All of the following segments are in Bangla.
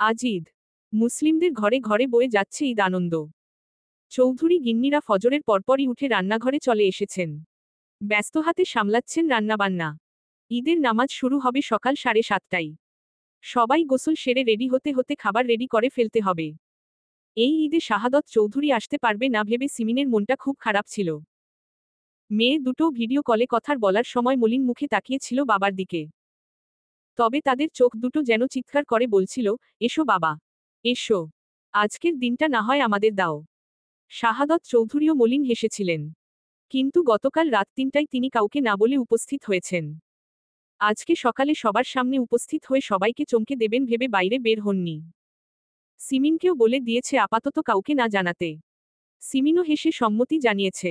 আজ ঈদ। মুসলিমদের ঘরে ঘরে বয়ে যাচ্ছে ঈদ আনন্দ। চৌধুরী গিন্নিরা ফজরের পরপরই উঠে রান্নাঘরে চলে এসেছেন। ব্যস্ত হাতে সামলাচ্ছেন রান্নাবান্না। ঈদের নামাজ শুরু হবে সকাল 7:30টায়। সবাই গোসল সেরে রেডি হতে হতে খাবার রেডি করে ফেলতে হবে। এই ঈদে শাহাদত চৌধুরী আসতে পারবে না ভেবে সিমিনের মনটা খুব খারাপ ছিল। মেয়ে দুটো ভিডিও কলে কথার বলার সময় মলিন মুখে তাকিয়েছিল বাবার দিকে। তবে তাদের চোখ দুটো যেন চিৎকার করে বলছিল, এসো বাবা, এসো, আজকের দিনটা না হয় আমাদের দাও। শাহাদত চৌধুরীও মলিন হেসেছিলেন। কিন্তু গতকাল রাত 3টায় তিনি কাউকে না বলে উপস্থিত হয়েছেন। আজকে সকালে সবার সামনে উপস্থিত হয়ে সবাইকে চমকে দেবেন ভেবে বাইরে বের হননি। সিমিনকেও বলে দিয়েছে আপাতত কাউকে না জানাতে। সিমিনও হেসে সম্মতি জানিয়েছে।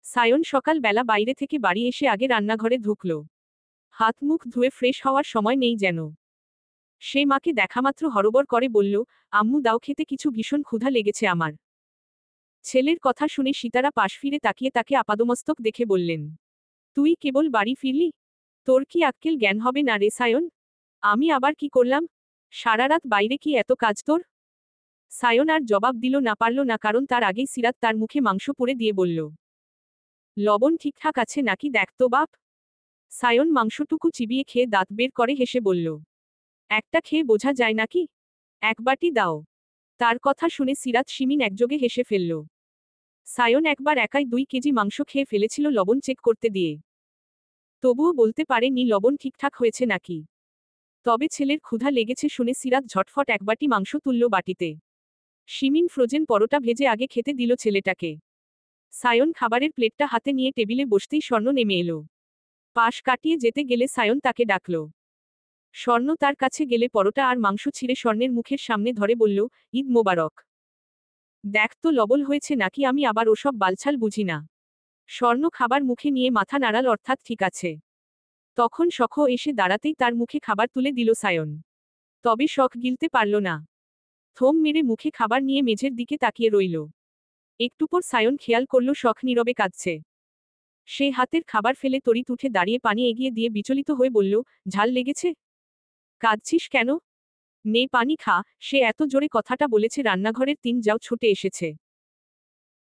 সায়ন সকাল বেলা বাইরে থেকে বাড়ি এসে আগে রান্নাঘরে ঢুকল। হাত মুখ ধুয়ে ফ্রেশ হওয়ার সময় নেই যেন। সে মাকে দেখামাত্র হরবর করে বলল, আম্মু দাও খেতে, কিছু ভীষণ ক্ষুধা লেগেছে আমার। ছেলের কথা শুনে সীতারা পাশ ফিরে তাকিয়ে তাকে আপাদমস্তক দেখে বললেন, তুই কেবল বাড়ি ফিরলি? তোর কি আক্কেল জ্ঞান হবে না রে সায়ন? আমি আবার কি করলাম? সারা রাত বাইরে কি এত কাজ তোর? সায়ন আর জবাব দিল না, পারল না, কারণ তার আগেই সিরাত তার মুখে মাংস পুড়ে দিয়ে বলল, লবণ ঠিকঠাক আছে নাকি দেখ তো বাপ। সায়ন মাংসটুকু চিবিয়ে খেয়ে দাঁত বের করে হেসে বলল, একটা খেয়ে বোঝা যায় নাকি? এক বাটি দাও। তার কথা শুনে সিরাত শিমিন একযোগে হেসে ফেলল। সায়ন একবার একাই 2 কেজি মাংস খেয়ে ফেলেছিল লবণ চেক করতে দিয়ে। তবুও বলতে পারেনি লবণ ঠিকঠাক হয়েছে নাকি। তবে ছেলের ক্ষুধা লেগেছে শুনে সিরাত ঝটফট এক বাটি মাংস তুলল বাটিতে। শিমিন ফ্রোজেন পরোটা ভেজে আগে খেতে দিল ছেলেটাকে। সায়ন খাবারের প্লেটটা হাতে নিয়ে টেবিলে বসতেই স্বর্ণ নেমে এলো। পাশ কাটিয়ে যেতে গেলে সায়ন তাকে ডাকল। স্বর্ণ তার কাছে গেলে পরোটা আর মাংস ছিঁড়ে স্বর্ণের মুখের সামনে ধরে বলল, ঈদ মোবারক। দেখ তো লবণ হয়েছে নাকি, আমি আবার ওসব বালছাল বুঝি না। স্বর্ণ খাবার মুখে নিয়ে মাথা নাড়াল, অর্থাৎ ঠিক আছে। তখন শখ এসে দাঁড়াতেই তার মুখে খাবার তুলে দিল সায়ন। তবে শখ গিলতে পারল না। থম মেরে মুখে খাবার নিয়ে মেঝের দিকে তাকিয়ে রইল। একটু পর সায়ন খেয়াল করল শখ নীরবে কাঁদছে। সে হাতের খাবার ফেলে তড়িৎ উঠে দাঁড়িয়ে পানি এগিয়ে দিয়ে বিচলিত হয়ে বলল, ঝাল লেগেছে? কাঁদছিস কেন? নে পানি খা। সে এত জোরে কথাটা বলেছে রান্নাঘরের 3 জাও ছুটে এসেছে।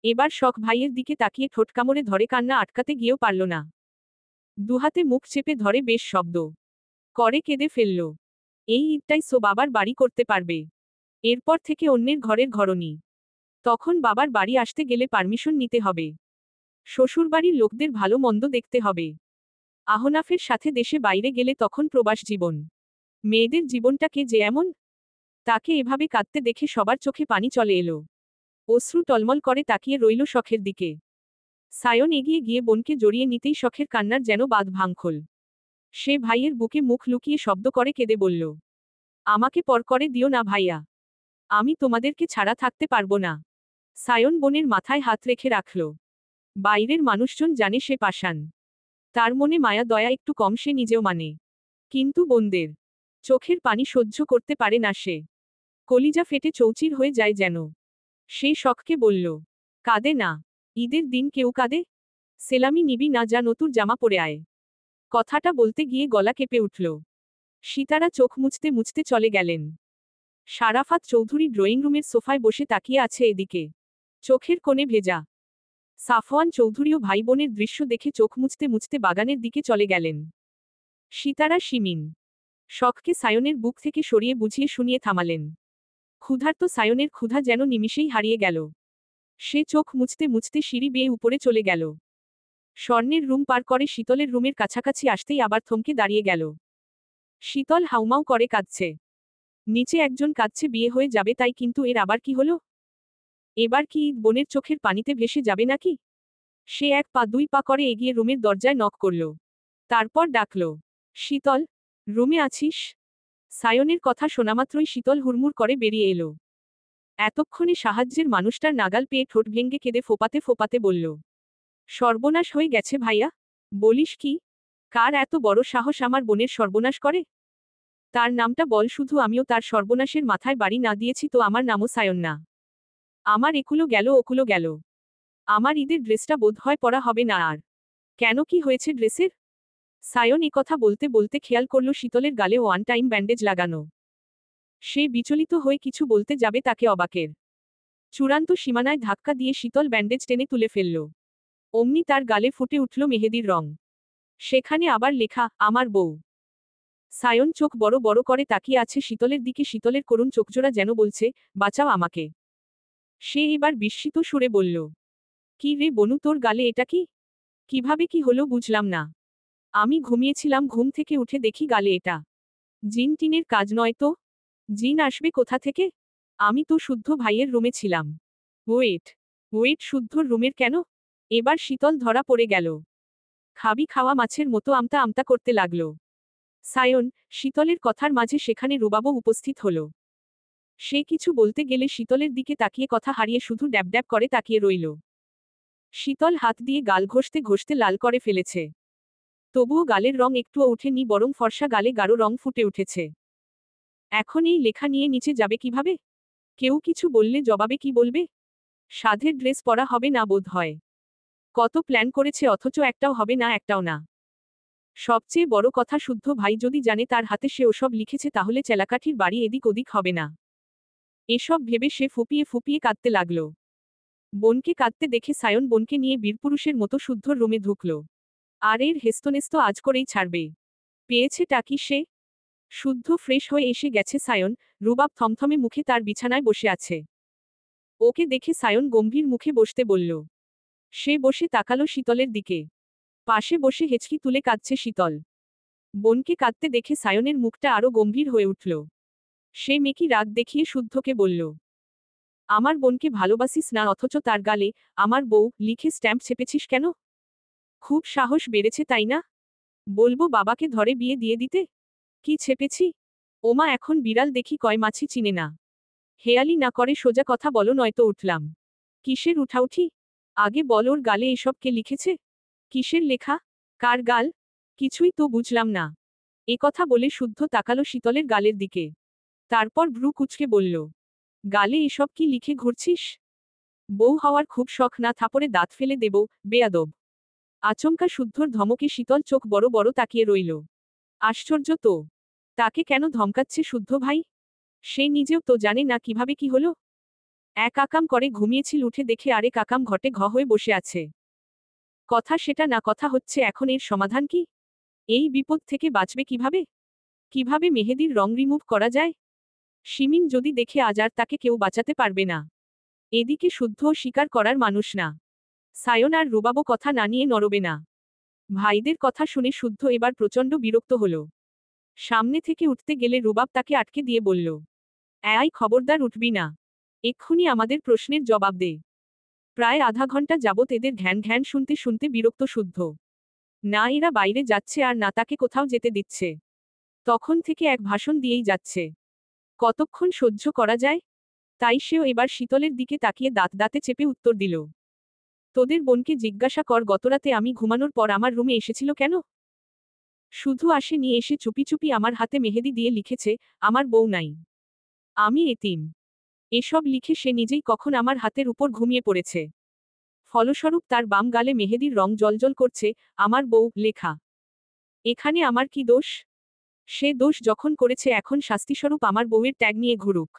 এবার শখ ভাইয়ের দিকে তাকিয়ে ঠোঁট কামড়ে ধরে, কান্না আটকাতে গিয়েও পারল না। দুহাতে মুখ চেপে ধরে বেশ শব্দ করে কেঁদে ফেলল। এই ঈদটাই সো বাবার বাড়ি করতে পারবে। এরপর থেকে অন্যের ঘরের ঘরনি। তখন বাবার বাড়ি আসতে গেলে পারমিশন নিতে হবে। শ্বশুরবাড়ির লোকদের ভালো মন্দ দেখতে হবে। আহনাফের সাথে দেশে বাইরে গেলে তখন প্রবাস জীবন। মেয়েদের জীবনটাকে যে এমন। তাকে এভাবে কাঁদতে দেখে সবার চোখে পানি চলে এলো। অশ্রু টলমল করে তাকিয়ে রইল শখের দিকে। সায়ন এগিয়ে গিয়ে বোনকে জড়িয়ে নিতেই শখের কান্নার যেন বাঁধ ভাঙল। সে ভাইয়ের বুকে মুখ লুকিয়ে শব্দ করে কেঁদে বলল, আমাকে পর করে দিও না ভাইয়া। আমি তোমাদেরকে ছাড়া থাকতে পারবো না। সায়ন বোনের মাথায় হাত রেখে রাখল। বাইরের মানুষজন জানে সে পাষাণ। তার মনে মায়া দয়া একটু কম, সে নিজেও মানে। কিন্তু বোনদের চোখের পানি সহ্য করতে পারে না সে। কলিজা ফেটে চৌচির হয়ে যায় যেন। সে শখকে বলল, কাঁদে না। ঈদের দিন কেউ কাঁদে? সেলামি নিবি না, যা নতুন জামা পরে আয়। কথাটা বলতে গিয়ে গলা কেঁপে উঠল। সীতারা চোখ মুছতে মুছতে চলে গেলেন। শারাফাত চৌধুরী ড্রয়িং রুমের সোফায় বসে তাকিয়ে আছে এদিকে। চোখের কোণে ভেজা। সাফওয়ান চৌধুরীও ভাই বোনের দৃশ্য দেখে চোখ মুছতে মুছতে বাগানের দিকে চলে গেলেন। সীতারা শিমিন শখকে সায়নের বুক থেকে সরিয়ে বুঝিয়ে শুনিয়ে থামালেন। ক্ষুধার্ত সায়নের ক্ষুধা যেন নিমিষেই হারিয়ে গেল। সে চোখ মুছতে মুছতে সিঁড়ি বেয়ে উপরে চলে গেল। স্বর্ণের রুম পার করে শীতলের রুমের কাছাকাছি আসতেই আবার থমকে দাঁড়িয়ে গেল। শীতল হাউমাউ করে কাঁদছে। নিচে একজন কাঁদছে, বিয়ে হয়ে যাবে তাই, কিন্তু এর আবার কি হলো? এবার কি ঈদ বোনের চোখের পানিতে ভেসে যাবে নাকি? সে 1 পা 2 পা করে এগিয়ে রুমের দরজায় নক করল। তারপর ডাকল, শীতল, রুমে আছিস? সায়নের কথা শোনামাত্রই শীতল হুড়মুড় করে বেরিয়ে এলো। এতক্ষণে সাহায্যের মানুষটার নাগাল পেয়ে ঠোঁট ভেঙে কেঁদে ফোপাতে ফোপাতে বলল, সর্বনাশ হয়ে গেছে ভাইয়া। বলিস কি? কার এত বড় সাহস আমার বোনের সর্বনাশ করে? তার নামটা বল শুধু, আমিও তার সর্বনাশের মাথায় বাড়ি না দিয়েছি তো আমার নামও সায়ন না। আমার একুলো গেল ওকুলো গেল। আমার ঈদের ড্রেসটা বোধহয় পরা হবে না আর। কেন, কি হয়েছে ড্রেসের? সায়ন কথা বলতে বলতে খেয়াল করল শীতলের গালে 1 টাইম ব্যান্ডেজ লাগানো। সে বিচলিত হয়ে কিছু বলতে যাবে তাকে অবাকের চূড়ান্ত সীমানায় ধাক্কা দিয়ে শীতল ব্যান্ডেজ টেনে তুলে ফেলল। অমনি তার গালে ফুটে উঠল মেহেদির রং। সেখানে আবার লেখা, আমার বউ। সায়ন চোখ বড় বড় করে তাকিয়ে আছে শীতলের দিকে। শীতলের করুণ চোখজোড়া যেন বলছে, বাঁচাও আমাকে। সে এবার বিস্মিত সুরে বলল, কি রে বনু, তোর গালে এটা কি? কিভাবে কি হলো বুঝলাম না। আমি ঘুমিয়েছিলাম, ঘুম থেকে উঠে দেখি গালে এটা। জিন টিনের কাজ নয় তো? জিন আসবে কোথা থেকে? আমি তো শুদ্ধ ভাইয়ের রুমে ছিলাম। ওয়েট ওয়েট, শুদ্ধর রুমের কেন? এবার শীতল ধরা পড়ে গেল। খাবি খাওয়া মাছের মতো আমতা আমতা করতে লাগল। সায়ন, শীতলের কথার মাঝে সেখানে রুবাবও উপস্থিত হল। সে কিছু বলতে গেলে শীতলের দিকে তাকিয়ে কথা হারিয়ে শুধু ড্যাব ড্যাব করে তাকিয়ে রইল। শীতল হাত দিয়ে গাল ঘষতে ঘষতে লাল করে ফেলেছে। তবুও গালের রং একটুও ওঠেনি, বরং ফর্সা গালে গাঢ় রং ফুটে উঠেছে। এখন এই লেখা নিয়ে নিচে যাবে কিভাবে? কেউ কিছু বললে জবাবে কি বলবে? সাধের ড্রেস পরা হবে না বোধ হয়। কত প্ল্যান করেছে অথচ একটাও হবে না, একটাও না। সবচেয়ে বড় কথা, শুদ্ধ ভাই যদি জানে তার হাতে সে ওসব লিখেছে তাহলে চেলাকাঠির বাড়ি এদিক ওদিক হবে না। এসব ভেবে সে ফুপিয়ে ফুপিয়ে কাঁদতে লাগল। বোনকে কাঁদতে দেখে সায়ন বোনকে নিয়ে বীরপুরুষের মতো শুদ্ধর রুমে ঢুকল। আর এর হেস্তনেস্ত আজ করেই ছাড়বে। পেয়েছে টাকি সে। শুদ্ধ ফ্রেশ হয়ে এসে গেছে সায়ন। রুবাব থমথমে মুখে তার বিছানায় বসে আছে। ওকে দেখে সায়ন গম্ভীর মুখে বসতে বলল। সে বসে তাকালো শীতলের দিকে। পাশে বসে হেঁচকি তুলে কাঁদছে শীতল। বোনকে কাঁদতে দেখে সায়নের মুখটা আরো গম্ভীর হয়ে উঠল। সে মেকি রাগ দেখিয়ে শুদ্ধকে বলল, আমার বোনকে ভালোবাসিস না অথচ তার গালে আমার বউ লিখে স্ট্যাম্প ছেপেছিস কেন? খুব সাহস বেড়েছে তাই না? বলবো বাবাকে ধরে বিয়ে দিয়ে দিতে? কি ছেপেছি? ওমা, এখন বিড়াল দেখি কয় মাছি চিনে না। হেয়ালি না করে সোজা কথা বলো নয়তো উঠলাম। কিসের উঠাউঠি? আগে বল, ওর গালে এসব কে লিখেছে? কিসের লেখা? কার গাল? কিছুই তো বুঝলাম না। এ কথা বলে শুদ্ধ তাকালো শীতলের গালের দিকে। তারপর ভ্রু কুঁচকে বলল, গালে এসব কি লিখে ঘুরছিস? বউ হওয়ার খুব শখ না? থাপড়ে দাঁত ফেলে দেব, বেয়াদব। আচমকা শুদ্ধর ধমকে শীতল চোখ বড় বড় তাকিয়ে রইল। আশ্চর্য তো। তাকে কেন ধমকাচ্ছে শুদ্ধ ভাই? সে নিজেও তো জানে না কিভাবে কি হলো। এক আকাম করে ঘুমিয়েছিল, উঠে দেখে আরেক আকাম ঘটে ঘ হয়ে বসে আছে। কথা সেটা না, কথা হচ্ছে এখন এর সমাধান কি? এই বিপদ থেকে বাঁচবে কিভাবে? কিভাবে মেহেদির রং রিমুভ করা যায়? শিমিন যদি দেখে আজ আর তাকে কেউ বাঁচাতে পারবে না। এদিকে শুদ্ধও স্বীকার করার মানুষ না। সায়ন আর রুবাবও কথা না নিয়ে নড়বে না। ভাইদের কথা শুনে শুদ্ধ এবার প্রচণ্ড বিরক্ত হল। সামনে থেকে উঠতে গেলে রুবাব তাকে আটকে দিয়ে বলল, এই খবরদার উঠবি না। এক্ষুনি আমাদের প্রশ্নের জবাব দে। প্রায় আধা ঘন্টা যাবৎ এদের ঘ্যান ঘ্যান শুনতে শুনতে বিরক্ত শুদ্ধ। না এরা বাইরে যাচ্ছে আর না তাকে কোথাও যেতে দিচ্ছে। তখন থেকে এক ভাষণ দিয়েই যাচ্ছে। কতক্ষণ সহ্য করা যায়? তাই সেও এবার শীতলের দিকে তাকিয়ে দাঁত দাঁতে চেপে উত্তর দিল, তোদের বোনকে জিজ্ঞাসা কর গতরাতে আমি ঘুমানোর পর আমার রুমে এসেছিল কেন? শুধু আসে নিয়ে এসে চুপি চুপি আমার হাতে মেহেদি দিয়ে লিখেছে, আমার বউ নাই, আমি এতিম। এসব লিখে সে নিজেই কখন আমার হাতের উপর ঘুমিয়ে পড়েছে। ফলস্বরূপ তার বাম গালে মেহেদির রং জলজল করছে, আমার বউ লেখা। এখানে আমার কি দোষ? সে দোষ যখন করেছে এখন শাস্তিস্বরূপ আমার বউয়ের ট্যাগ নিয়ে ঘুরুক।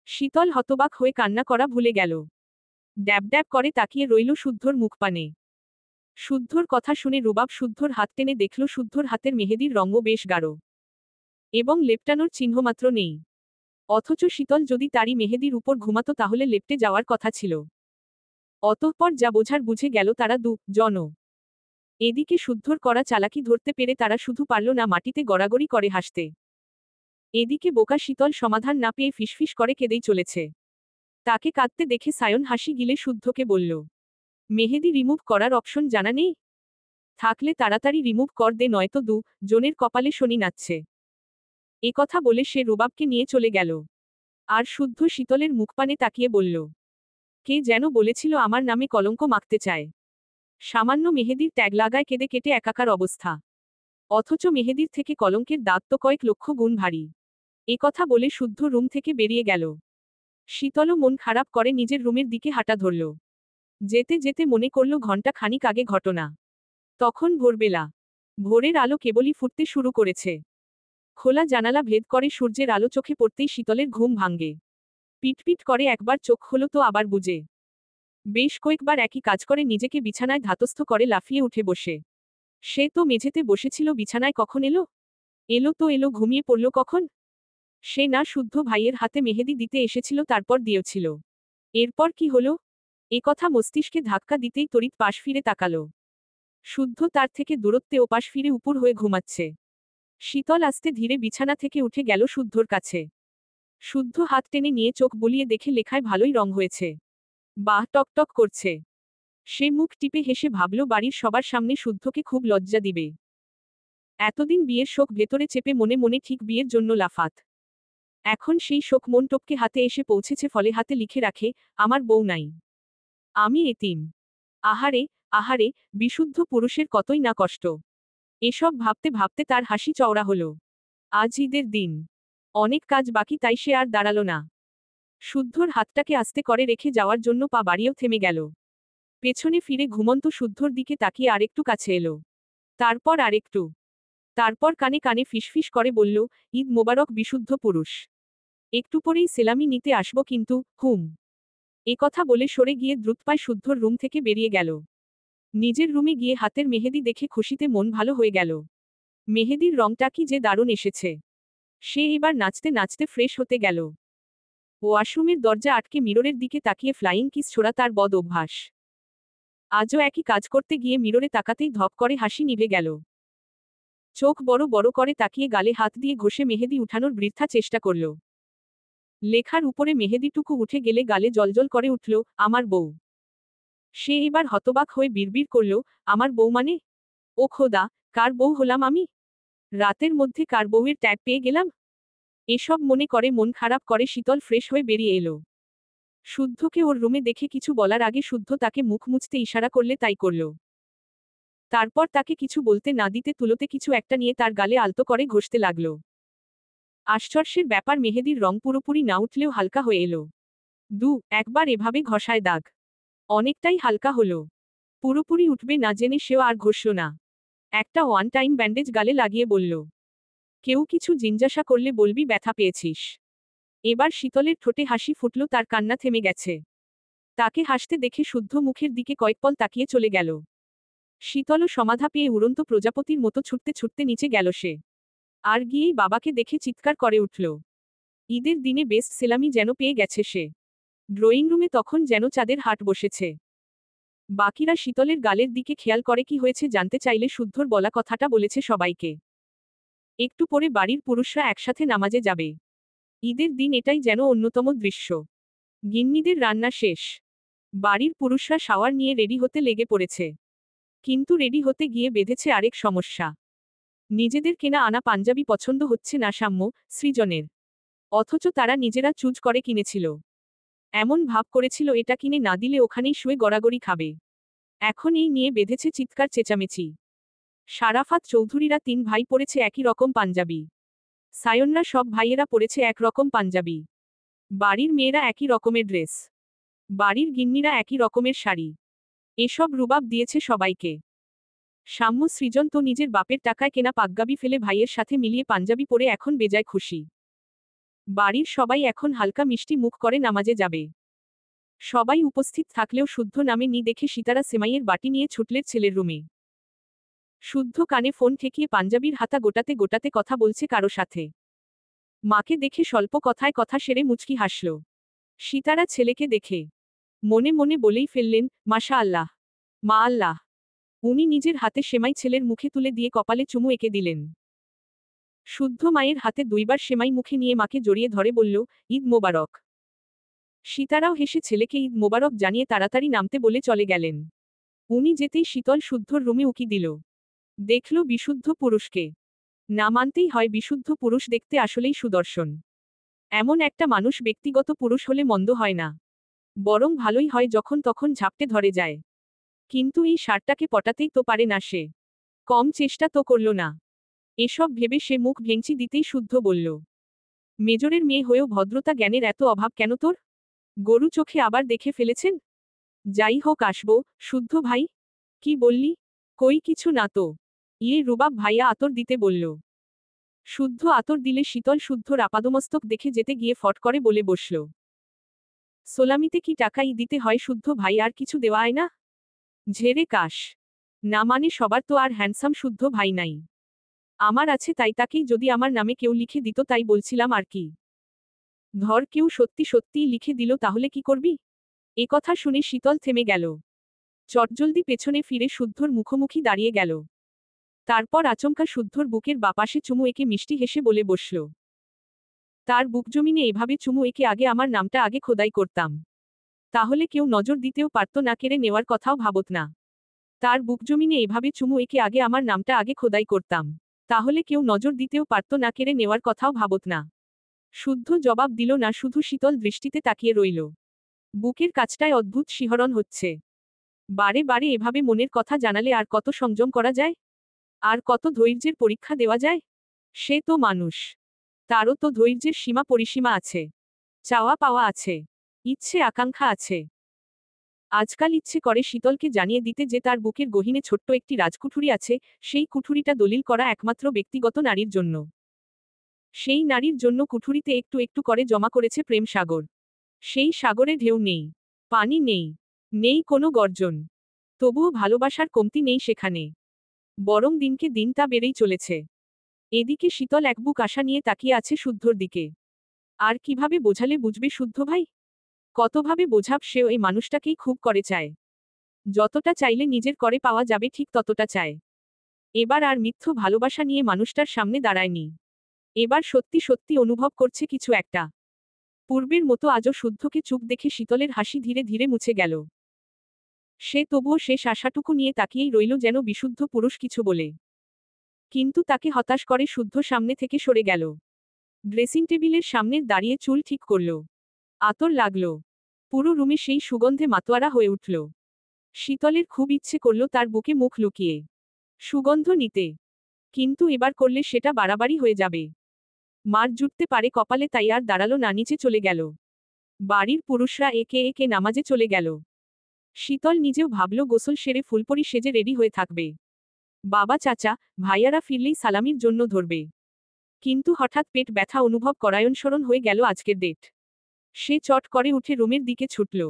শীতল হতবাক হয়ে কান্না করা ভুলে গেল। ড্যাব ড্যাব করে তাকিয়ে রইল শুদ্ধর মুখপানে। শুদ্ধর কথা শুনে রুবাব শুদ্ধর হাত টেনে দেখল শুদ্ধর হাতের মেহেদির রঙও বেশ গাঢ়। এবং লেপটানোর চিহ্নমাত্র নেই। অথচ শীতল যদি তারই মেহেদির উপর ঘুমাতো তাহলে লেপটে যাওয়ার কথা ছিল। অতঃপর যা বোঝার বুঝে গেল তারা জন। এদিকে শুদ্ধর করা চালাকি ধরতে পেরে তারা শুধু পারল না মাটিতে গড়াগড়ি করে হাসতে। এদিকে বোকা শীতল সমাধান না পেয়ে ফিসফিস করে কেঁদেই চলেছে। তাকে কাঁদতে দেখে সায়ন হাসি গিলে শুদ্ধকে বলল, মেহেদি রিমুভ করার অপশন জানা নেই? থাকলে তাড়াতাড়ি রিমুভ কর দে, নয়তো জনের কপালে শনি নাচছে। কথা বলে সে রুবাবকে নিয়ে চলে গেল। আর শুদ্ধ শীতলের মুখপানে তাকিয়ে বলল, কে যেন বলেছিল আমার নামে কলঙ্ক মাখতে চায়। সামান্য মেহেদির ট্যাগ লাগায় কেঁদে কেটে একাকার অবস্থা। অথচ মেহেদির থেকে কলঙ্কের দাগ তো কয়েক লক্ষ গুণ ভারী। কথা বলে শুদ্ধ রুম থেকে বেরিয়ে গেল। শীতলও মন খারাপ করে নিজের রুমের দিকে হাঁটা ধরল। যেতে যেতে মনে করল ঘণ্টা খানিক আগে ঘটনা। তখন ভোরবেলা। ভোরের আলো কেবলই ফুটতে শুরু করেছে। খোলা জানালা ভেদ করে সূর্যের আলো চোখে পড়তেই শীতলের ঘুম ভাঙ্গে। পিটপিট করে একবার চোখ হলো তো আবার বুজে। বেশ কয়েকবার একই কাজ করে নিজেকে বিছানায় ধাতস্থ করে লাফিয়ে উঠে বসে। সে তো মেঝেতে বসেছিল, বিছানায় কখন এলো? এলো তো এলো, ঘুমিয়ে পড়ল কখন? সে না শুদ্ধ ভাইয়ের হাতে মেহেদি দিতে এসেছিল, তারপর দিয়েছিল। এরপর কি হলো? এ কথা মস্তিষ্কে ধাক্কা দিতেই তড়িৎ পাশ ফিরে তাকালো। শুদ্ধ তার থেকে দূরত্বে ওপাশ ফিরে উপর হয়ে ঘুমাচ্ছে। শীতল আস্তে ধীরে বিছানা থেকে উঠে গেল শুদ্ধর কাছে। শুদ্ধ হাত টেনে নিয়ে চোখ বুলিয়ে দেখে লেখায় ভালোই রং হয়েছে। বাহ, টকটক করছে। সে মুখ টিপে হেসে ভাবল বাড়ির সবার সামনে শুদ্ধকে খুব লজ্জা দিবে। এতদিন বিয়ের শোক ভেতরে চেপে মনে মনে ঠিক বিয়ের জন্য লাফাত। এখন সেই শোক মন টপকে হাতে এসে পৌঁছেছে, ফলে হাতে লিখে রাখে, আমার বউ নাই, আমি এতিম। আহারে, আহারে, বিশুদ্ধ পুরুষের কতই না কষ্ট। এসব ভাবতে ভাবতে তার হাসি চওড়া হলো। আজ ঈদের দিন। অনেক কাজ বাকি, তাই সে আর দাঁড়ালো না। শুদ্ধর হাতটাকে আস্তে করে রেখে যাওয়ার জন্য পা বাড়িয়েও থেমে গেল। পেছনে ফিরে ঘুমন্ত শুদ্ধর দিকে তাকিয়ে আরেকটু কাছে এলো। তারপর আরেকটু। তারপর কানে কানে ফিসফিস করে বলল, ঈদ মোবারক বিশুদ্ধ পুরুষ। একটু পরেই সেলামি নিতে আসব কিন্তু, হুম। কথা বলে সরে গিয়ে দ্রুতপায় শুদ্ধর রুম থেকে বেরিয়ে গেল। নিজের রুমে গিয়ে হাতের মেহেদি দেখে খুশিতে মন ভালো হয়ে গেল। মেহেদির রংটা কি যে দারুণ এসেছে। সে এবার নাচতে নাচতে ফ্রেশ হতে গেল। ওয়াশরুমের দরজা আটকে মিররের দিকে তাকিয়ে ফ্লাইং কিস ছোড়া তার বদ অভ্যাস। আজও একই কাজ করতে গিয়ে মিররে তাকাতেই ধপ করে হাসি নিভে গেল। চোখ বড় বড় করে তাকিয়ে গালে হাত দিয়ে ঘষে মেহেদি উঠানোর বৃথা চেষ্টা করল। লেখার উপরে মেহেদিটুকু উঠে গেলে গালে জলজল করে উঠল, আমার বউ। সে এবার হতবাক হয়ে বিড়বিড় করল, আমার বউ মানে? ও খোদা, কার বউ হলাম আমি? রাতের মধ্যে কার বউয়ের ট্যাগ পেয়ে গেলাম? এসব মনে করে মন খারাপ করে শীতল ফ্রেশ হয়ে বেরিয়ে এলো। শুদ্ধকে ওর রুমে দেখে কিছু বলার আগে শুদ্ধ তাকে মুখ মুছতে ইশারা করলে তাই করল। তারপর তাকে কিছু বলতে না দিতে তুলোতে কিছু একটা নিয়ে তার গালে আলতো করে ঘষতে লাগল। আশ্চর্যের ব্যাপার, মেহেদির রং পুরোপুরি না উঠলেও হালকা হয়ে এলো। একবার এভাবে ঘষায় দাগ অনেকটাই হালকা হলো। পুরোপুরি উঠবে না জেনে সেও আর ঘষল না। একটা ওয়ান টাইম ব্যান্ডেজ গালে লাগিয়ে বলল, কেউ কিছু জিজ্ঞাসা করলে বলবি ব্যথা পেয়েছিস। এবার শীতলের ঠোঁটে হাসি ফুটল, তার কান্না থেমে গেছে। তাকে হাসতে দেখে শুদ্ধ মুখের দিকে কয়েকপল তাকিয়ে চলে গেল। শীতলও সমাধা পেয়ে উড়ন্ত প্রজাপতির মতো ছুটতে ছুটতে নিচে গেল সে। আর গিয়েই বাবাকে দেখে চিৎকার করে উঠল। ঈদের দিনে বেস্ট সেলামি যেন পেয়ে গেছে সে। ড্রয়িং রুমে তখন যেন চাঁদের হাট বসেছে। বাকিরা শীতলের গালের দিকে খেয়াল করে কি হয়েছে জানতে চাইলে শুদ্ধর বলা কথাটা বলেছে সবাইকে। একটু পরে বাড়ির পুরুষরা একসাথে নামাজে যাবে। ঈদের দিন এটাই যেন অন্যতম দৃশ্য। গিন্নিদের রান্না শেষ। বাড়ির পুরুষরা শাওয়ার নিয়ে রেডি হতে লেগে পড়েছে। কিন্তু রেডি হতে গিয়ে বেঁধেছে আরেক সমস্যা। নিজেদের কেনা আনা পাঞ্জাবি পছন্দ হচ্ছে না সাম্য, সৃজনের। অথচ তারা নিজেরা চুজ করে কিনেছিল। এমন ভাব করেছিল এটা কিনে না দিলে ওখানেই শুয়ে গড়াগড়ি খাবে। এখন এই নিয়ে বেঁধেছে চিৎকার চেঁচামেচি। শারাফাত চৌধুরীরা 3 ভাই পরেছে একই রকম পাঞ্জাবি। সায়নরা সব ভাইয়েরা পরেছে এক রকম পাঞ্জাবি। বাড়ির মেয়েরা একই রকমের ড্রেস। বাড়ির গিন্নিরা একই রকমের শাড়ি। এসব রুবাব দিয়েছে সবাইকে। সাম্য সৃজন তো নিজের বাপের টাকায় কেনা পাঞ্জাবি ফেলে ভাইয়ের সাথে মিলিয়ে পাঞ্জাবি পরে এখন বেজায় খুশি। বাড়ির সবাই এখন হালকা মিষ্টি মুখ করে নামাজে যাবে। সবাই উপস্থিত থাকলেও শুদ্ধ নামে নি দেখে সিতারা সেমাইয়ের বাটি নিয়ে ছুটলের ছেলের রুমে। শুদ্ধ কানে ফোন ঠেকিয়ে পাঞ্জাবির হাতা গোটাতে গোটাতে কথা বলছে কারো সাথে। মাকে দেখে স্বল্প কথায় কথা সেরে মুচকি হাসল। সিতারা ছেলেকে দেখে মনে মনে বলেই ফেললেন, মাশা আল্লাহ, মা আল্লাহ। উনি নিজের হাতে সেমাই ছেলের মুখে তুলে দিয়ে কপালে চুমু এঁকে দিলেন। শুদ্ধ মায়ের হাতে 2বার সেমাই মুখে নিয়ে মাকে জড়িয়ে ধরে বলল, ঈদ মোবারক। সিতারাও হেসে ছেলেকে ঈদ মোবারক জানিয়ে তাড়াতাড়ি নামতে বলে চলে গেলেন। উনি যেতেই শীতল শুদ্ধর রুমে উকি দিল। দেখল বিশুদ্ধ পুরুষকে। না মানতেই হয়, বিশুদ্ধ পুরুষ দেখতে আসলেই সুদর্শন। এমন একটা মানুষ ব্যক্তিগত পুরুষ হলে মন্দ হয় না। বরং ভালোই হয় যখন তখন ঝাপটে ধরে যায়। কিন্তু এই ষাঁড়টাকে পটাতেই তো পারে না সে। কম চেষ্টা তো করল না। এসব ভেবে সে মুখ ভেঙচি দিতেই শুদ্ধ বলল, মেজরের মেয়ে হয়েও ভদ্রতা জ্ঞানের এত অভাব কেন তোর? গরু চোখে আবার দেখে ফেলেছেন? যাই হোক আসবো, শুদ্ধ ভাই। কি বললি? কই কিছু না তো। রুবাব ভাইয়া আতর দিতে বলল। শুদ্ধ আতর দিলে শীতল শুদ্ধর আপাদমস্তক দেখে যেতে গিয়ে ফট করে বলে বসল। সোলামিতে কি টাকাই দিতে হয় শুদ্ধ ভাই, আর কিছু দেওয়া হয় না? ঝেড়ে কাশ। না মানে সবার তো আর হ্যান্ডসাম শুদ্ধ ভাই নাই। আমার আছে, তাই তাকেই যদি আমার নামে কেউ লিখে দিত তাই বলছিলাম আর কি। ধর কেউ সত্যি সত্যিই লিখে দিল তাহলে কি করবি? এ কথা শুনে শীতল থেমে গেল। চটজলদি পেছনে ফিরে শুদ্ধর মুখোমুখি দাঁড়িয়ে গেল। তারপর আচমকা শুদ্ধর বুকের বাপাশে চুমু এঁকে মিষ্টি হেসে বলে বসল। তার বুক জমিনে এভাবে চুমু এঁকে আগে আমার নামটা আগে খোদাই করতাম, তাহলে কেউ নজর দিতেও পারত না, কেড়ে নেওয়ার কথাও ভাবত না। তার বুক জমিনে এভাবে চুমু এঁকে আগে আমার নামটা আগে খোদাই করতাম, তাহলে কেউ নজর দিতেও পারত না, কেড়ে নেওয়ার কথাও ভাবত না। শুদ্ধ জবাব দিল না, শুধু শীতল দৃষ্টিতে তাকিয়ে রইল। বুকের কাছটায় অদ্ভুত শিহরণ হচ্ছে। বারে বারে এভাবে মনের কথা জানালে আর কত সংযম করা যায়? আর কত ধৈর্যের পরীক্ষা দেওয়া যায়? সে তো মানুষ, তারও তো ধৈর্যের সীমা পরিসীমা আছে, চাওয়া পাওয়া আছে, ইচ্ছে আকাঙ্ক্ষা আছে। আজকাল ইচ্ছে করে শীতলকে জানিয়ে দিতে যে তার বুকের গহীনে ছোট্ট একটি রাজকুঠুরি আছে, সেই কুঠুরিটা দলিল করা একমাত্র ব্যক্তিগত নারীর জন্য। সেই নারীর জন্য কুঠুরিতে একটু একটু করে জমা করেছে প্রেম সাগর। সেই সাগরে ঢেউ নেই, পানি নেই, নেই কোনো গর্জন, তবুও ভালোবাসার কমতি নেই সেখানে। বরং দিনকে দিন তা বেড়েই চলেছে। এদিকে শীতল এক বুক আশা নিয়ে তাকিয়ে আছে শুদ্ধর দিকে। আর কিভাবে বোঝালে বুঝবে শুদ্ধ ভাই? কতভাবে বোঝাব, সেও এই মানুষটাকেই খুব করে চায়। যতটা চাইলে নিজের করে পাওয়া যাবে ঠিক ততটা চায়। এবার আর মিথ্য ভালোবাসা নিয়ে মানুষটার সামনে দাঁড়ায়নি। এবার সত্যি সত্যি অনুভব করছে কিছু একটা। পূর্বের মতো আজও শুদ্ধকে চুপ দেখে শীতলের হাসি ধীরে ধীরে মুছে গেল। সে তবুও শেষ আশাটুকু নিয়ে তাকিয়েই রইল, যেন বিশুদ্ধ পুরুষ কিছু বলে। কিন্তু তাকে হতাশ করে শুদ্ধ সামনে থেকে সরে গেল। ড্রেসিং টেবিলের সামনে দাঁড়িয়ে চুল ঠিক করল। আতর লাগল। পুরো রুমে সেই সুগন্ধে মাতোয়ারা হয়ে উঠল। শীতলের খুব ইচ্ছে করল তার বুকে মুখ লুকিয়ে সুগন্ধ নিতে, কিন্তু এবার করলে সেটা বাড়াবাড়ি হয়ে যাবে। মার জুটতে পারে কপালে, তাই আর দাঁড়ালো না, নিচে চলে গেল। বাড়ির পুরুষরা একে একে নামাজে চলে গেল। শীতল নিজেও ভাবল গোসল সেরে ফুলপরি সেজে রেডি হয়ে থাকবে। বাবা চাচা ভাইয়ারা ফিরলেই সালামির জন্য ধরবে। কিন্তু হঠাৎ পেট ব্যথা অনুভব করায়নস্মরণ হয়ে গেল আজকের ডেট। সে চট করে উঠে রুমের দিকে ছুটল।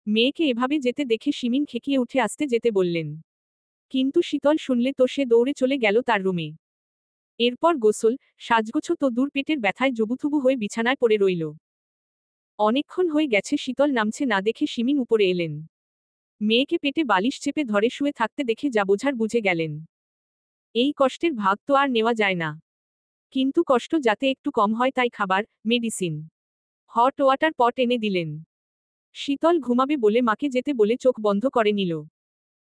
মেয়েকে এভাবে যেতে দেখে শিমিন খেকিয়ে উঠে আসতে যেতে বললেন। কিন্তু শীতল শুনলে তো সে দৌড়ে চলে গেল তার রুমে। এরপর গোসল সাজগোছো তো দূর, পেটের ব্যথায় জবুথুবু হয়ে বিছানায় পড়ে রইল। অনেকক্ষণ হয়ে গেছে, শীতল নামছে না দেখে শিমিন উপরে এলেন। মেয়েকে পেটে বালিশ চেপে ধরে শুয়ে থাকতে দেখে যা বোঝার বুঝে গেলেন। এই কষ্টের ভাগ তো আর নেওয়া যায় না। কিন্তু কষ্ট যাতে একটু কম হয় তাই খাবার, মেডিসিন, হট ওয়াটার পট এনে দিলেন। শীতল ঘুমাবে বলে মাকে যেতে বলে চোখ বন্ধ করে নিল।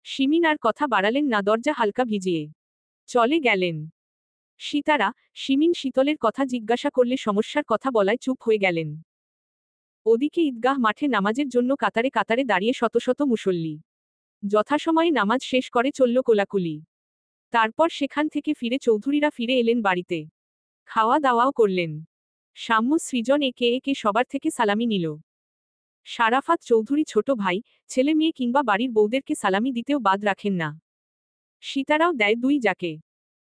শিমিন আর কথা বাড়ালেন না, দরজা হালকা ভিজিয়ে চলে গেলেন। সীতারা শিমিন শীতলের কথা জিজ্ঞাসা করলে সমস্যার কথা বলায় চুপ হয়ে গেলেন। ওদিকে ঈদগাহ মাঠে নামাজের জন্য কাতারে কাতারে দাঁড়িয়ে শত শত মুসল্লি যথাসময়ে নামাজ শেষ করে চলল কোলাকুলি। তারপর সেখান থেকে ফিরে চৌধুরীরা ফিরে এলেন বাড়িতে। খাওয়া দাওয়াও করলেন। শাম্মু সৃজন একে একে সবার থেকে সালামি নিল। শারাফাত চৌধুরী ছোট ভাই, ছেলে মেয়ে কিংবা বাড়ির বউদেরকে সালামি দিতেও বাদ রাখেন না। সীতারাও দেয় দুই যাকে।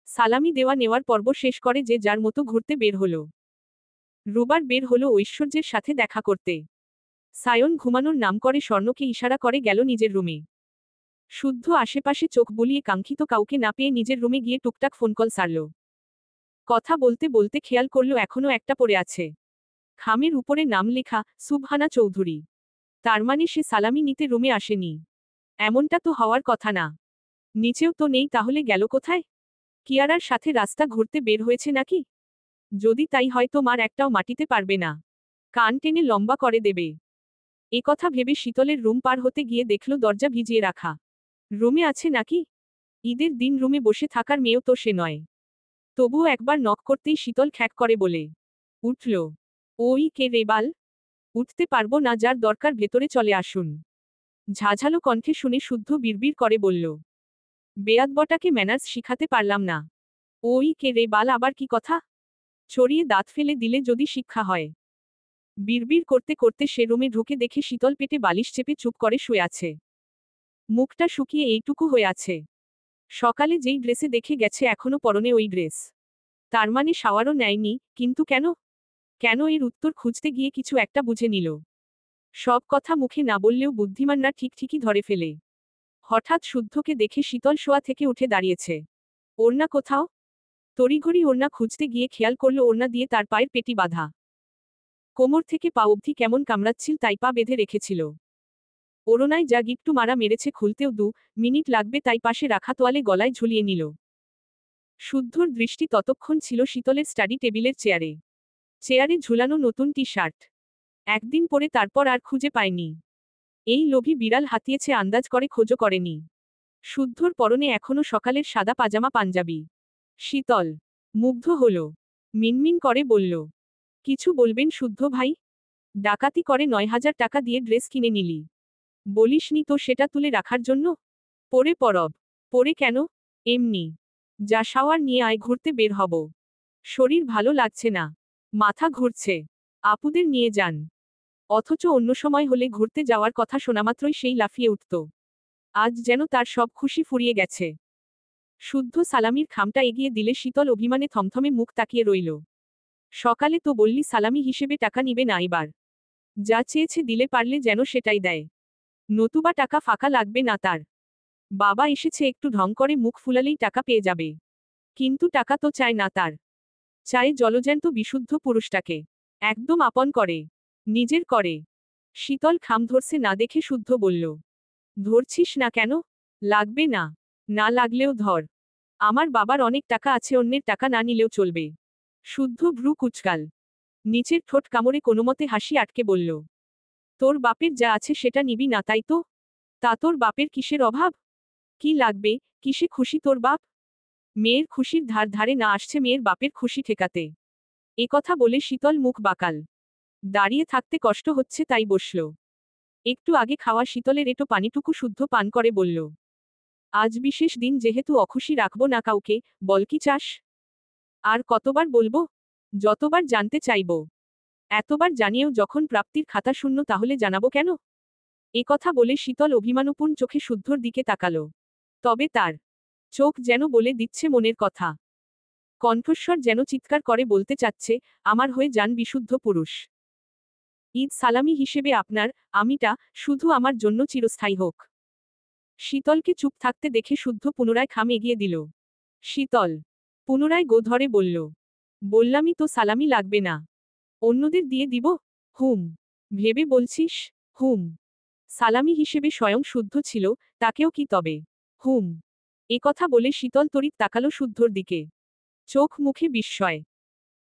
সালামি দেওয়া নেওয়ার পর্ব শেষ করে যে যার মতো ঘুরতে বের হলো। রুবার বের হলো ঐশ্বর্যের সাথে দেখা করতে। সায়ন ঘুমানোর নাম করে স্বর্ণকে ইশারা করে গেল নিজের রুমে। শুদ্ধ আশেপাশে চোখ বুলিয়ে কাঙ্ক্ষিত কাউকে না পেয়ে নিজের রুমে গিয়ে টুকটাক ফোনকল সারল। কথা বলতে বলতে খেয়াল করল এখনো একটা পড়ে আছে। খামের উপরে নাম লেখা সুবহানা চৌধুরী। তার মানে সে সালামি নিতে রুমে আসেনি। এমনটা তো হওয়ার কথা না। নিচেও তো নেই, তাহলে গেল কোথায়? কিয়ারার সাথে রাস্তা ঘুরতে বের হয়েছে নাকি? যদি তাই হয় তো মার একটাও মাটিতে পারবে না, কান টেনে লম্বা করে দেবে। এ কথা ভেবে শীতলের রুম পার হতে গিয়ে দেখল দরজা ভিজিয়ে রাখা। রুমে আছে নাকি? ঈদের দিন রুমে বসে থাকার মেয়েও তো সে নয়। তবুও একবার নক করতেই শীতল খ্যাক করে বলে উঠল, ওই কে রে বাল? উঠতে পারবো না, যার দরকার ভেতরে চলে আসুন। ঝাঝালো কণ্ঠে শুনে শুদ্ধ বিড়বিড় করে বলল, বেয়াদবটাকে ম্যানার্স শিখাতে পারলাম না। ওই কে রে বাল আবার কি কথা? ছড়িয়ে দাঁত ফেলে দিলে যদি শিক্ষা হয়। বিড়বিড় করতে করতে সে রুমে ঢুকে দেখে শীতল পেটে বালিশ চেপে চুপ করে শুয়ে আছে। মুখটা শুকিয়ে এইটুকু হয়ে আছে। সকালে যেই ড্রেসে দেখে গেছে এখনো পরনে ওই ড্রেস। তার মানে শাওয়ারও নেয়নি, কিন্তু কেন? কেন এর উত্তর খুঁজতে গিয়ে কিছু একটা বুঝে নিল। সব কথা মুখে না বললেও বুদ্ধিমানরা ঠিকই ধরে ফেলে। হঠাৎ শুদ্ধকে দেখে শীতল শোয়া থেকে উঠে দাঁড়িয়েছে। ওড়না কোথাও? তড়িঘড়ি ওড়না খুঁজতে গিয়ে খেয়াল করল ওড়না দিয়ে তার পায়ের পেটি বাঁধা। কোমর থেকে পা অবধি কেমন কামড়াচ্ছিল তাই পা বেঁধে রেখেছিল। ওড়নায় যা গিট্টু মারা মেরেছে খুলতেও 2 মিনিট লাগবে তাই পাশে রাখা তোয়ালে গলায় ঝুলিয়ে নিল। শুদ্ধর দৃষ্টি ততক্ষণ ছিল শীতলের স্টাডি টেবিলের চেয়ারে। চেয়ারে ঝুলানো নতুন টি শার্ট। একদিন পরে তারপর আর খুঁজে পায়নি। এই লোভী বিড়াল হাতিয়েছে আন্দাজ করে খোঁজও করেনি। শুদ্ধর পরনে এখনো সকালের সাদা পাজামা পাঞ্জাবি। শীতল মুগ্ধ হল। মিনমিন করে বলল, কিছু বলবেন শুদ্ধ ভাই? ডাকাতি করে 9,000 টাকা দিয়ে ড্রেস কিনে নিলি। বলিসনি তো সেটা তুলে রাখার জন্য? পরে পরব। পরে কেন? এমনি। যা শাওয়ার নিয়ে আয়, ঘুরতে বের হব। শরীর ভালো লাগছে না। মাথা ঘুরছে। আপুদের নিয়ে যান। অথচ অন্য সময় হলে ঘুরতে যাওয়ার কথা শোনামাত্রই সেই লাফিয়ে উঠত। আজ যেন তার সব খুশি ফুরিয়ে গেছে। শুদ্ধ সালামির খামটা এগিয়ে দিলে শীতল অভিমানে থমথমে মুখ তাকিয়ে রইল। সকালে তো বললি সালামি হিসেবে টাকা নিবে না এবার। যা চেয়েছে দিলে পারলে যেন সেটাই দেয়। নতুবা টাকা ফাঁকা লাগবে না তার। বাবা এসেছে একটু ঢং করে মুখ ফুলালেই টাকা পেয়ে যাবে। কিন্তু টাকা তো চায় না তার। চায় জলজ্যান্ত বিশুদ্ধ পুরুষটাকে। একদম আপন করে। নিজের করে। শীতল খাম ধরছে না দেখে শুদ্ধ বলল, ধরছিস না কেন? লাগবে না। না লাগলেও ধর। আমার বাবার অনেক টাকা আছে, অন্যের টাকা না নিলেও চলবে। শুদ্ধ ভ্রু কুচকাল। নিচের ঠোঁট কামড়ে কোনোমতে হাসি আটকে বলল, তোর বাপের যা আছে সেটা নিবি না তাই তো? তা তোর বাপের কিসের অভাব? কি লাগবে? কিসে খুশি তোর বাপ? মেয়ের খুশির ধার ধারে না আসছে মেয়ের বাপের খুশি ঠেকাতে। কথা বলে শীতল মুখ বাঁকাল। দাঁড়িয়ে থাকতে কষ্ট হচ্ছে তাই বসল। একটু আগে খাওয়া শীতলের এটো পানিটুকু শুদ্ধ পান করে বলল, আজ বিশেষ দিন যেহেতু অখুশি রাখবো না কাউকে, বল কি চাস? আর কতবার বলবো? যতবার জানতে চাইব। এতবার জানিয়েও যখন প্রাপ্তির খাতা শূন্য তাহলে জানাবো কেন? কথা বলে শীতল অভিমানপূর্ণ চোখে শুদ্ধর দিকে তাকালো। তবে তার চোখ যেন বলে দিচ্ছে মনের কথা। কণ্ঠস্বর যেন চিৎকার করে বলতে চাচ্ছে, আমার হয়ে যান বিশুদ্ধ পুরুষ। ঈদ সালামি হিসেবে আপনার আমিটা শুধু আমার জন্য চিরস্থায়ী হোক। শীতলকে চুপ থাকতে দেখে শুদ্ধ পুনরায় খাম এগিয়ে দিল। শীতল পুনরায় গো ধরে বলল, বললামই তো সালামি লাগবে না। অন্যদের দিয়ে দিব? হুম। ভেবে বলছিস? হুম। সালামি হিসেবে স্বয়ং শুদ্ধ ছিল, তাকেও কি তবে? হুম। কথা বলে শীতল তড়িৎ তাকালো শুদ্ধর দিকে। চোখ মুখে বিস্ময়।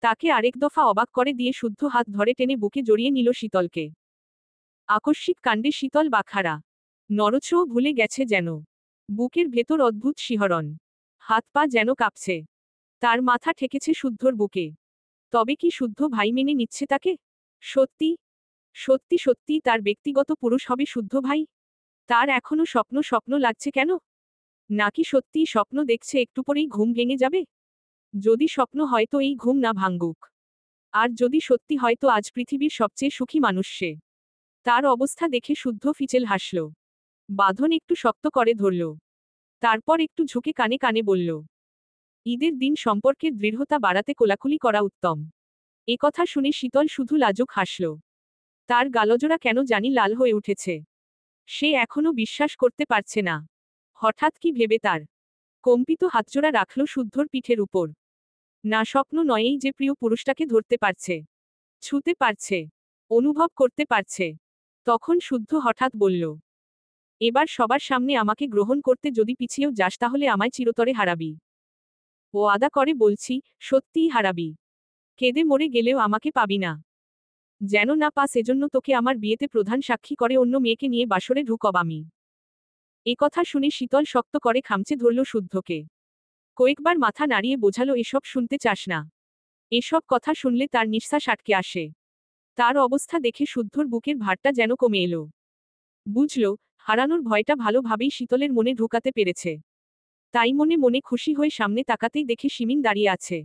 তাকে আরেক দফা অবাক করে দিয়ে শুদ্ধ হাত ধরে টেনে বুকে জড়িয়ে নিল শীতলকে। আকস্মিক কাণ্ডে শীতল বাখারা। নড়চড়ও ভুলে গেছে যেন। বুকের ভেতর অদ্ভুত শিহরণ। হাত পা যেন কাঁপছে। তার মাথা ঠেকেছে শুদ্ধর বুকে। তবে কি শুদ্ধ ভাই মেনে নিচ্ছে তাকে? সত্যি সত্যি সত্যি তার ব্যক্তিগত পুরুষ হবে শুদ্ধ ভাই? তার এখনো স্বপ্ন স্বপ্ন লাগছে কেন? নাকি সত্যিই স্বপ্ন দেখছে একটু পরেই ঘুম ভেঙে যাবে? যদি স্বপ্ন হয় তো এই ঘুম না ভাঙ্গুক। আর যদি সত্যি হয় তো আজ পৃথিবীর সবচেয়ে সুখী মানুষ সে। তার অবস্থা দেখে শুদ্ধ ফিচেল হাসল। বাঁধন একটু শক্ত করে ধরল। তারপর একটু ঝুঁকে কানে কানে বলল, ঈদের দিন সম্পর্কের দৃঢ়তা বাড়াতে কোলাকুলি করা উত্তম। কথা শুনে শীতল শুধু লাজুক হাসল। তার গালজোড়া কেন জানি লাল হয়ে উঠেছে। সে এখনো বিশ্বাস করতে পারছে না। হঠাৎ কি ভেবে তার কম্পিত হাতজোড়া রাখল শুদ্ধর পিঠের উপর। না স্বপ্ন নয়েই যে প্রিয় পুরুষটাকে ধরতে পারছে, ছুতে পারছে, অনুভব করতে পারছে। তখন শুদ্ধ হঠাৎ বলল, এবার সবার সামনে আমাকে গ্রহণ করতে যদি পিছিয়েও যাস তাহলে আমায় চিরতরে হারাবি। ও আদা করে বলছি, সত্যিই হারাবি। কেঁদে মরে গেলেও আমাকে পাবি না। যেন না পাস এজন্য তোকে আমার বিয়েতে প্রধান সাক্ষী করে অন্য মেয়েকে নিয়ে বাসরে ঢুকব আমি। কথা শুনে শীতল শক্ত করে খামচে ধরল শুদ্ধকে। কয়েকবার মাথা নাড়িয়ে বোঝালো এসব শুনতে চাস না। এসব কথা শুনলে তার নিঃশ্বাস আটকে আসে। তার অবস্থা দেখে শুদ্ধর বুকের ভারটা যেন কমে এলো। বুঝল, হারানোর ভয়টা ভালোভাবেই শীতলের মনে ঢুকাতে পেরেছে। তাই মনে মনে খুশি হয়ে সামনে তাকাতেই দেখে শিমিন দাঁড়িয়ে আছে।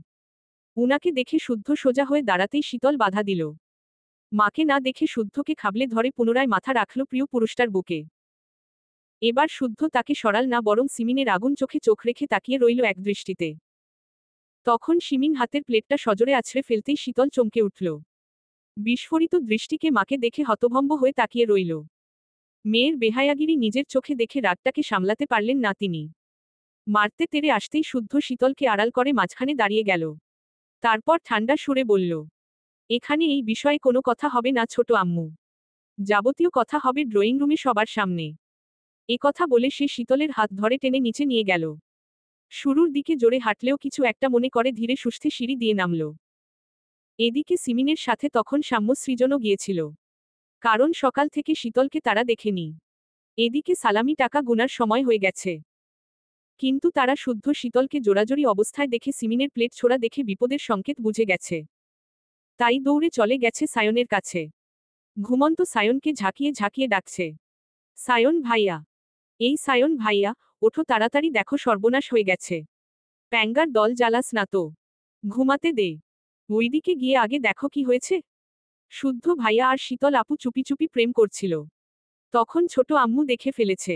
উনাকে দেখে শুদ্ধ সোজা হয়ে দাঁড়াতেই শীতল বাধা দিল। মাকে না দেখে শুদ্ধকে খাবলে ধরে পুনরায় মাথা রাখল প্রিয় পুরুষটার বুকে। এবার শুদ্ধ তাকে সরাল না বরং সিমিনের আগুন চোখে চোখ রেখে তাকিয়ে রইল একদৃষ্টিতে। তখন সিমিন হাতের প্লেটটা সজোরে আছড়ে ফেলতেই শীতল চমকে উঠল। বিস্ফোরিত দৃষ্টিকে মাকে দেখে হতভম্ব হয়ে তাকিয়ে রইল। মেয়ের বেহায়াগিরি নিজের চোখে দেখে রাগটাকে সামলাতে পারলেন না তিনি। মারতে তেড়ে আসতেই শুদ্ধ শীতলকে আড়াল করে মাঝখানে দাঁড়িয়ে গেল। তারপর ঠান্ডা সুরে বলল, এখানে এই বিষয়ে কোনো কথা হবে না ছোট আম্মু। যাবতীয় কথা হবে ড্রয়িং রুমে সবার সামনে। এ কথা বলে সে শীতলের হাত ধরে টেনে নিচে নিয়ে গেল। শুরুর দিকে জোরে হাঁটলেও কিছু একটা মনে করে ধীরে সুস্থে সিঁড়ি দিয়ে নামল। এদিকে সিমিনের সাথে তখন সাম্য সৃজনও গিয়েছিল। কারণ সকাল থেকে শীতলকে তারা দেখেনি। এদিকে সালামি টাকা গুনার সময় হয়ে গেছে। কিন্তু তারা শুদ্ধ শীতলকে জোরাজোরি অবস্থায় দেখে সিমিনের প্লেট ছোড়া দেখে বিপদের সংকেত বুঝে গেছে। তাই দৌড়ে চলে গেছে সায়নের কাছে। ঘুমন্ত সায়নকে ঝাঁকিয়ে ঝাঁকিয়ে ডাকছে, সায়ন ভাইয়া, এই সায়ন ভাইয়া, ওঠো তাড়াতাড়ি, দেখো সর্বনাশ হয়ে গেছে। প্যাঙ্গার দল জ্বালাস না তো, ঘুমাতে দে। ওইদিকে গিয়ে আগে দেখো কি হয়েছে। শুদ্ধ ভাইয়া আর শীতল আপু চুপি চুপি প্রেম করছিল। তখন ছোট আম্মু দেখে ফেলেছে।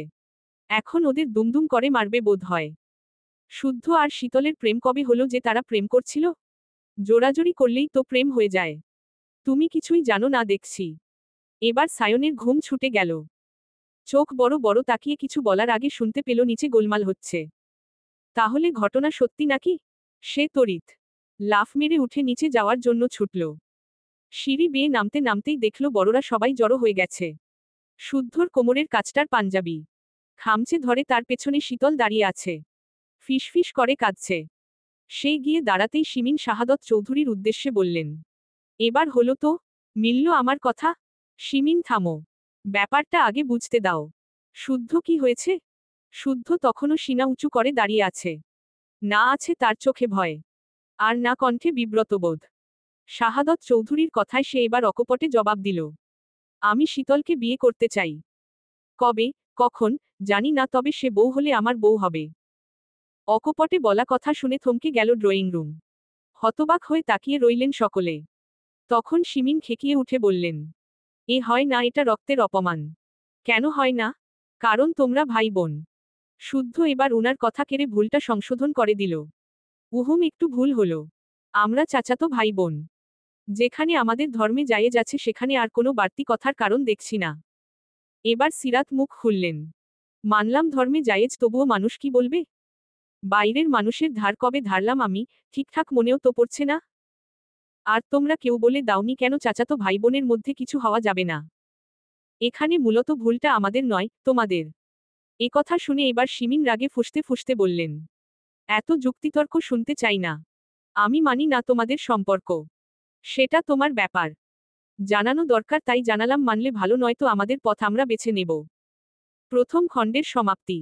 এখন ওদের দুমদুম করে মারবে বোধ হয়। শুদ্ধ আর শীতলের প্রেম কবে হলো যে তারা প্রেম করছিল? জোরাজোরি করলেই তো প্রেম হয়ে যায়। তুমি কিছুই জানো না দেখছি। এবার সায়নের ঘুম ছুটে গেল। চোখ বড় বড় তাকিয়ে কিছু বলার আগে শুনতে পেল নিচে গোলমাল হচ্ছে। তাহলে ঘটনা সত্যি নাকি? সে তড়িৎ লাফ মেরে উঠে নিচে যাওয়ার জন্য ছুটল। সিঁড়ি বেয়ে নামতে নামতেই দেখল বড়রা সবাই জড়ো হয়ে গেছে। শুদ্ধর কোমরের কাছটার পাঞ্জাবি খামচে ধরে তার পেছনে শীতল দাঁড়িয়ে আছে। ফিসফিস করে কাঁদছে। সে গিয়ে দাঁড়াতেই শিমিন শাহাদত চৌধুরীর উদ্দেশ্যে বললেন, এবার হলো তো, মিলল আমার কথা। শিমিন থামো, ব্যাপারটা আগে বুঝতে দাও। শুদ্ধ কি হয়েছে? শুদ্ধ তখনও সিনা উঁচু করে দাঁড়িয়ে আছে। না আছে তার চোখে ভয়, আর না কণ্ঠে বিব্রতবোধ। শাহাদত চৌধুরীর কথায় সে এবার অকপটে জবাব দিল, আমি শীতলকে বিয়ে করতে চাই। কবে, কখন, জানি না, তবে সে বউ হলে আমার বউ হবে। অকপটে বলা কথা শুনে থমকে গেল ড্রয়িং রুম। হতবাক হয়ে তাকিয়ে রইলেন সকলে। তখন শিমিন খেকিয়ে উঠে বললেন, এ হয় না, এটা রক্তের অপমান। কেন হয় না? কারণ তোমরা ভাই বোন। শুদ্ধ এবার উনার কথা কেড়ে ভুলটা সংশোধন করে দিল, উহুম, একটু ভুল হলো। আমরা চাচাতো ভাই বোন। যেখানে আমাদের ধর্মে জায়েজ আছে সেখানে আর কোনো বাড়তি কথার কারণ দেখছি না। এবার সিরাত মুখ খুললেন, মানলাম ধর্মে জায়েজ, তবুও মানুষ কি বলবে? বাইরের মানুষের ধার কবে ধারলাম আমি, ঠিকঠাক মনেও তো পড়ছে না। আর তোমরা কেউ বলে দাওনি কেন চাচাতো ভাই বোনের মধ্যে কিছু হওয়া যাবে না? এখানে মূলত ভুলটা আমাদের নয়, তোমাদের। এ কথা শুনে এবার শিমিন রাগে ফুঁসতে ফুঁসতে বললেন, এত যুক্তিতর্ক শুনতে চাই না। আমি মানি না তোমাদের সম্পর্ক। সেটা তোমার ব্যাপার। জানানো দরকার তাই জানালাম, মানলে ভালো, নয়তো আমাদের পথ আমরা বেছে নেব। প্রথম খণ্ডের সমাপ্তি।